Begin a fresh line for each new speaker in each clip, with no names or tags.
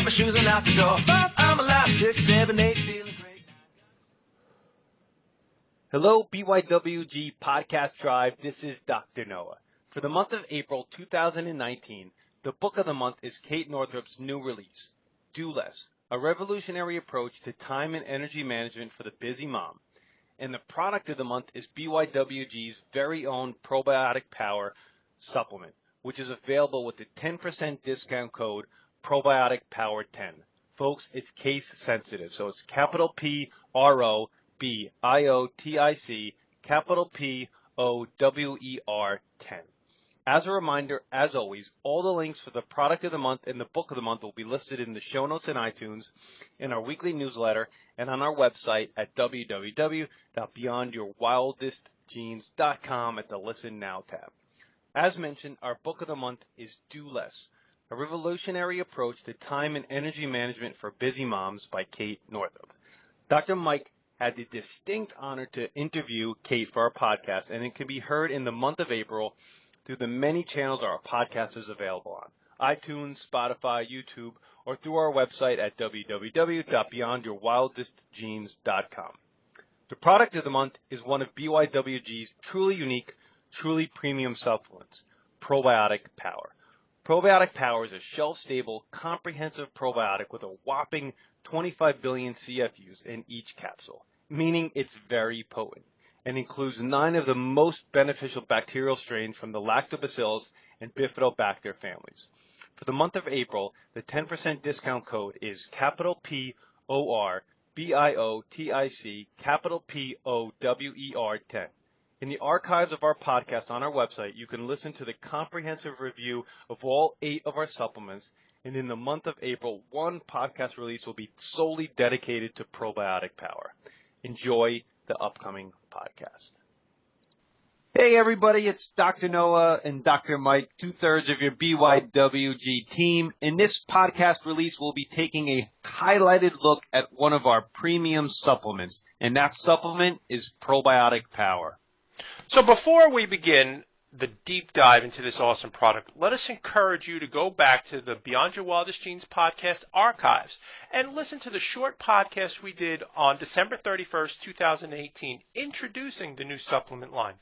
my shoes and out the door. 5, I'm alive. 6, 7, 8, feeling great.
Hello, BYWG Podcast Tribe. This is Dr. Noah. For the month of April 2019, the book of the month is Kate Northrup's new release, Do Less, a revolutionary approach to time and energy management for the busy mom. And the product of the month is BYWG's very own Probiotic Power supplement, which is available with the 10% discount code Probiotic Power 10. Folks, it's case sensitive, so it's capital PROBIOTIC, capital POWER 10. As a reminder, as always, all the links for the product of the month and the book of the month will be listed in the show notes in iTunes, in our weekly newsletter, and on our website at www.beyondyourwildestgenes.com at the Listen Now tab. As mentioned, our book of the month is Do Less, a revolutionary approach to time and energy management for busy moms by Kate Northrup. Dr. Mike had the distinct honor to interview Kate for our podcast, and it can be heard in the month of April through the many channels our podcast is available on: iTunes, Spotify, YouTube, or through our website at www.beyondyourwildestgenes.com. The product of the month is one of BYWG's truly unique, truly premium supplements, Probiotic Power. Probiotic Power is a shelf-stable, comprehensive probiotic with a whopping 25 billion CFUs in each capsule, meaning it's very potent, and includes 9 of the most beneficial bacterial strains from the Lactobacillus and Bifidobacter families. For the month of April, the 10% discount code is capital PORBIOTIC, capital POWER 10. In the archives of our podcast on our website, you can listen to the comprehensive review of all 8 of our supplements, and in the month of April, one podcast release will be solely dedicated to Probiotic Power. Enjoy the upcoming podcast. Hey everybody, it's Dr. Noah and Dr. Mike, 2/3 of your BYWG team. In this podcast release, we'll be taking a highlighted look at one of our premium supplements, and that supplement is Probiotic Power.
So before we begin the deep dive into this awesome product, let us encourage you to go back to the Beyond Your Wildest Genes podcast archives and listen to the short podcast we did on December 31st, 2018, introducing the new supplement line,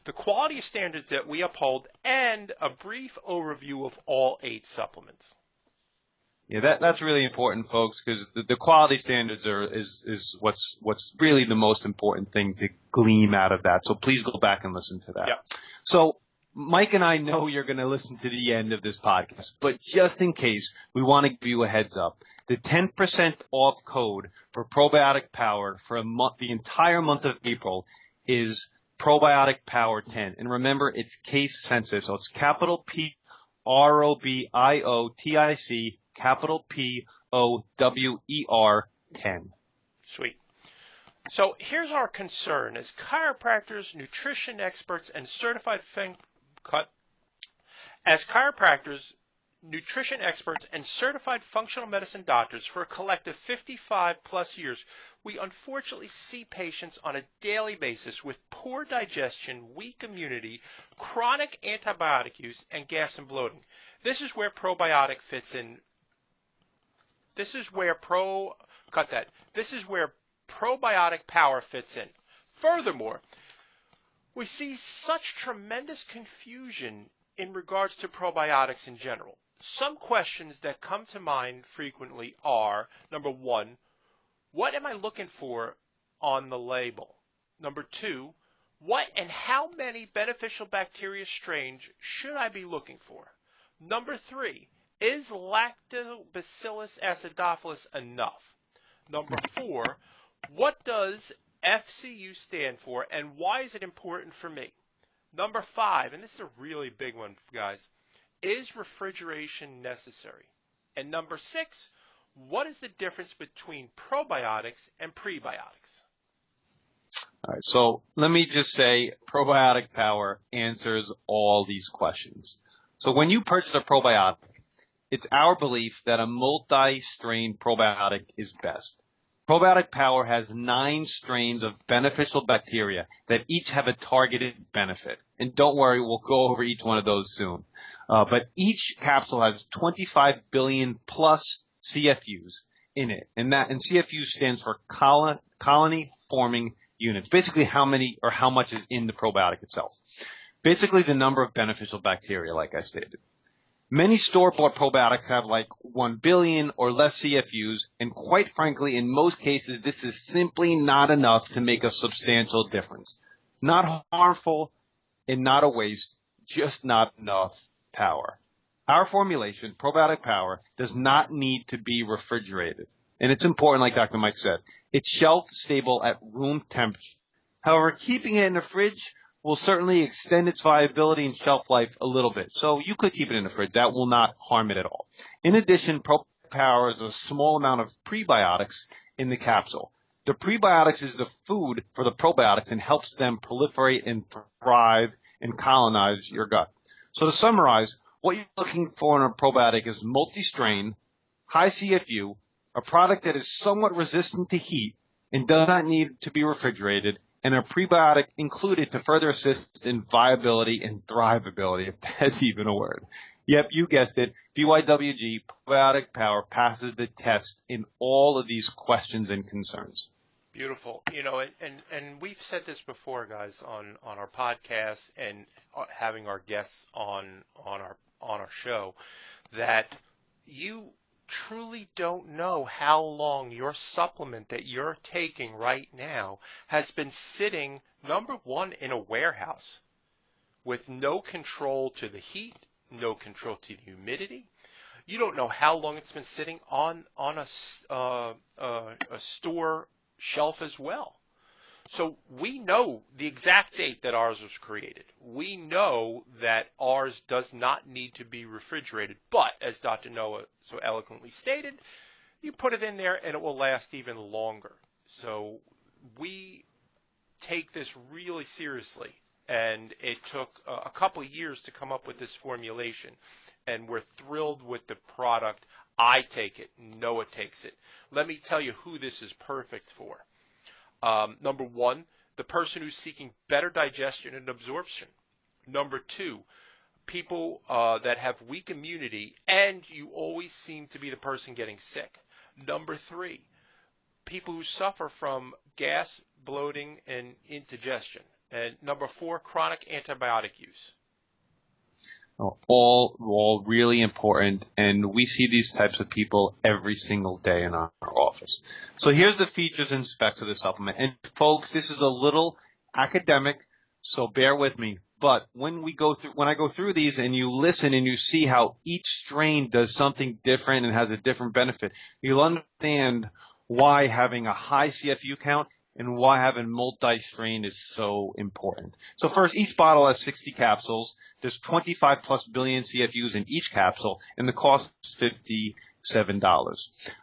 the quality standards that we uphold, and a brief overview of all 8 supplements.
Yeah, that's really important, folks, because the quality standards is what's really the most important thing to glean out of that. So please go back and listen to that.
Yeah.
So Mike and I know you're going to listen to the end of this podcast, but just in case, we want to give you a heads up. The 10% off code for Probiotic Power for a month, the entire month of April, is Probiotic Power 10. And remember, it's case sensitive, so it's capital PROBIOTIC, capital POWER 10.
Sweet. So here's our concern as chiropractors, nutrition experts, and certified functional medicine doctors for a collective 55 plus years, we unfortunately see patients on a daily basis with poor digestion, weak immunity, chronic antibiotic use, and gas and bloating. This is where probiotic fits in. This is where Probiotic Power fits in. Furthermore, we see such tremendous confusion in regards to probiotics in general. Some questions that come to mind frequently are, number 1, what am I looking for on the label? Number 2, what and how many beneficial bacteria strains should I be looking for? Number 3, is Lactobacillus acidophilus enough? Number 4, what does FCU stand for, and why is it important for me? Number 5, and this is a really big one, guys, is refrigeration necessary? And number 6, what is the difference between probiotics and prebiotics?
All right, so let me just say Probiotic Power answers all these questions. So when you purchase a probiotic, it's our belief that a multi-strain probiotic is best. Probiotic Power has 9 strains of beneficial bacteria that each have a targeted benefit. And don't worry, we'll go over each one of those soon. But each capsule has 25 billion plus CFUs in it. And CFU stands for colony forming units. Basically how many or how much is in the probiotic itself. Basically the number of beneficial bacteria, like I stated. Many store-bought probiotics have like 1 billion or less CFUs, and quite frankly, in most cases, this is simply not enough to make a substantial difference. Not harmful and not a waste, just not enough power. Our formulation, Probiotic Power, does not need to be refrigerated. And it's important, like Dr. Mike said. It's shelf-stable at room temperature. However, keeping it in the fridge will certainly extend its viability and shelf life a little bit. So you could keep it in the fridge. That will not harm it at all. In addition, Probiotic Power is a small amount of prebiotics in the capsule. The prebiotics is the food for the probiotics and helps them proliferate and thrive and colonize your gut. So to summarize, what you're looking for in a probiotic is multi-strain, high CFU, a product that is somewhat resistant to heat and does not need to be refrigerated, and a prebiotic included to further assist in viability and thrivability, if that's even a word. Yep, you guessed it. BYWG, Probiotic Power, passes the test in all of these questions and concerns.
Beautiful. You know, and we've said this before, guys, on our podcast and having our guests on our show, that you truly don't know how long your supplement that you're taking right now has been sitting, number one, in a warehouse with no control to the heat, no control to the humidity. You don't know how long it's been sitting on a store shelf as well. So we know the exact date that ours was created. We know that ours does not need to be refrigerated. But as Dr. Noah so eloquently stated, you put it in there and it will last even longer. So we take this really seriously. And it took a couple of years to come up with this formulation. And we're thrilled with the product. I take it. Noah takes it. Let me tell you who this is perfect for. Number one, the person who's seeking better digestion and absorption. Number two, people that have weak immunity and you always seem to be the person getting sick. Number three, people who suffer from gas, bloating, and indigestion. And number four, chronic antibiotic use.
All really important, and we see these types of people every single day in our office. So here's the features and specs of the supplement. And folks, this is a little academic, so bear with me. But when I go through these and you listen and you see how each strain does something different and has a different benefit, you'll understand why having a high CFU count and why having multi-strain is so important. So first, each bottle has 60 capsules. There's 25 plus billion CFUs in each capsule, and the cost is $57.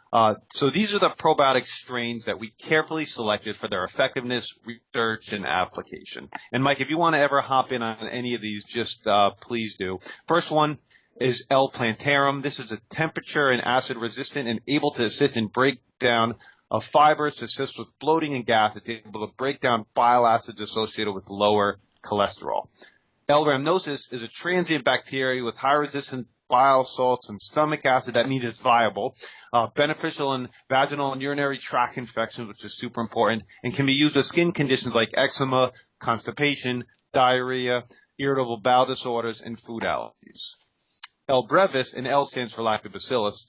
So these are the probiotic strains that we carefully selected for their effectiveness, research, and application. And Mike, if you want to ever hop in on any of these, just please do. First one is L. plantarum. This is a temperature and acid resistant and able to assist in breakdown of fibers to assist with bloating and gas. It's able to break down bile acids associated with lower cholesterol. L. rhamnosus is a transient bacteria with high resistant bile salts and stomach acid. That means it's viable. Beneficial in vaginal and urinary tract infections, which is super important, and can be used with skin conditions like eczema, constipation, diarrhea, irritable bowel disorders, and food allergies. L. brevis, and L stands for lactobacillus.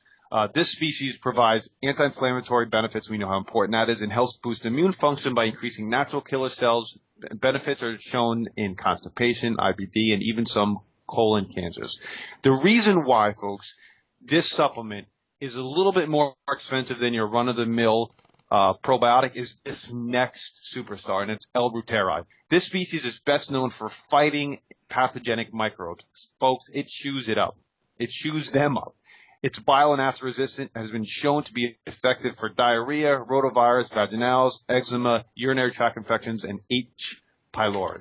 This species provides anti-inflammatory benefits. We know how important that is, and helps boost immune function by increasing natural killer cells. Benefits are shown in constipation, IBD, and even some colon cancers. The reason why, folks, this supplement is a little bit more expensive than your run-of-the-mill probiotic is this next superstar, and it's L. reuteri. This species is best known for fighting pathogenic microbes. Folks, it chews it up. It chews them up. It's bile and acid resistant, has been shown to be effective for diarrhea, rotavirus, vaginalis, eczema, urinary tract infections, and H. pylori.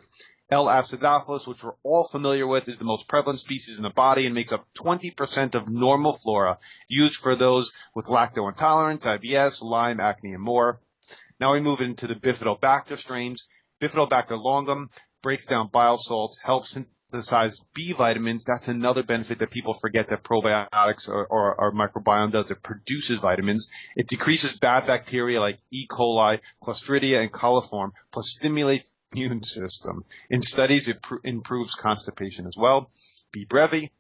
L. acidophilus, which we're all familiar with, is the most prevalent species in the body and makes up 20% of normal flora, used for those with lacto intolerance, IBS, Lyme, acne, and more. Now we move into the Bifidobacter strains. Bifidobacter longum breaks down bile salts, helps synthesize B vitamins. That's another benefit that people forget that probiotics or our microbiome does. It produces vitamins. It decreases bad bacteria like E. coli, Clostridia, and coliform, plus stimulates the immune system. In studies, it improves constipation as well. B. brevi.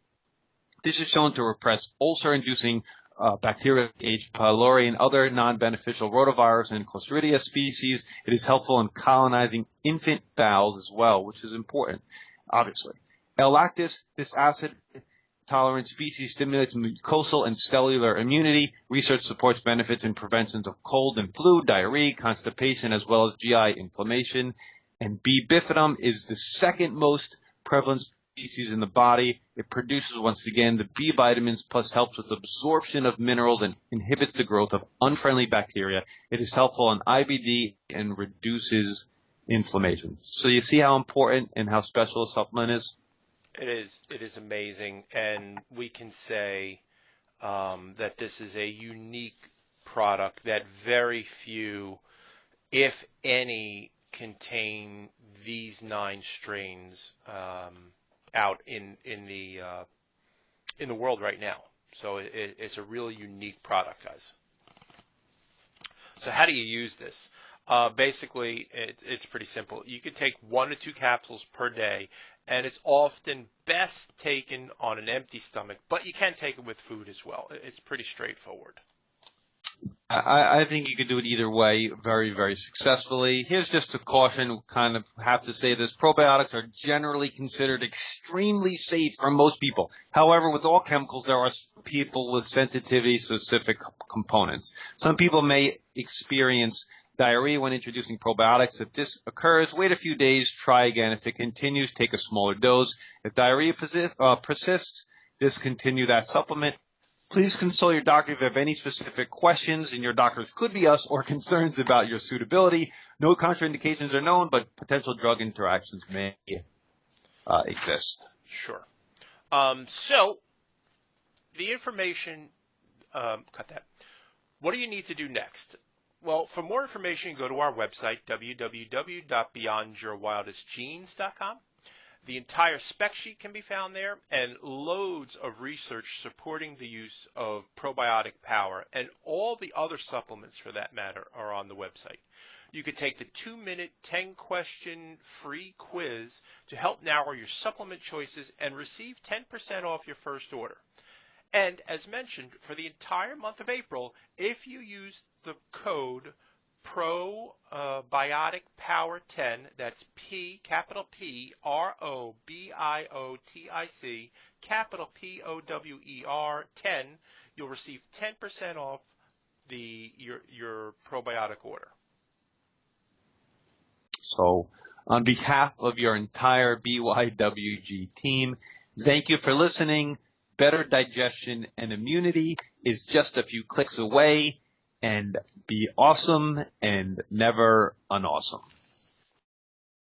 This is shown to repress ulcer-inducing bacteria, H.pylori, and other non-beneficial rotavirus and Clostridia species. It is helpful in colonizing infant bowels as well, which is important, obviously. L-lactis, this acid-tolerant species stimulates mucosal and cellular immunity. Research supports benefits in prevention of cold and flu, diarrhea, constipation, as well as GI inflammation. And B. bifidum is the second most prevalent species in the body. It produces, once again, the B vitamins, plus helps with absorption of minerals and inhibits the growth of unfriendly bacteria. It is helpful in IBD and reduces inflammation. So you see how important and how special a supplement is?
It is amazing, and we can say that this is a unique product that very few, if any, contain these 9 strains out in the world right now. So it's a really unique product, guys. So how do you use this? Basically, it's pretty simple. You can take 1 to 2 capsules per day, and it's often best taken on an empty stomach, but you can take it with food as well. It's pretty straightforward.
I think you could do it either way very, very successfully. Here's just a caution, kind of have to say this. Probiotics are generally considered extremely safe for most people. However, with all chemicals, there are people with sensitivity-specific components. Some people may experience diarrhea when introducing probiotics. If this occurs, wait a few days, try again. If it continues, take a smaller dose. If diarrhea persists, discontinue that supplement. Please consult your doctor if you have any specific questions, and your doctors could be us, or concerns about your suitability. No contraindications are known, but potential drug interactions may exist.
Sure. So the information, cut that. What do you need to do next? Well, for more information, go to our website, www.beyondyourwildestgenes.com. The entire spec sheet can be found there, and loads of research supporting the use of probiotic power, and all the other supplements for that matter are on the website. You can take the 2-minute, 10-question free quiz to help narrow your supplement choices and receive 10% off your first order. And as mentioned, for the entire month of April, if you use the code Probiotic Power 10, that's P, capital P, ROBIOTIC, capital POWER 10, you'll receive 10% off your probiotic order.
So, on behalf of your entire BYWG team, thank you for listening. Better digestion and immunity is just a few clicks away. And be awesome and never unawesome.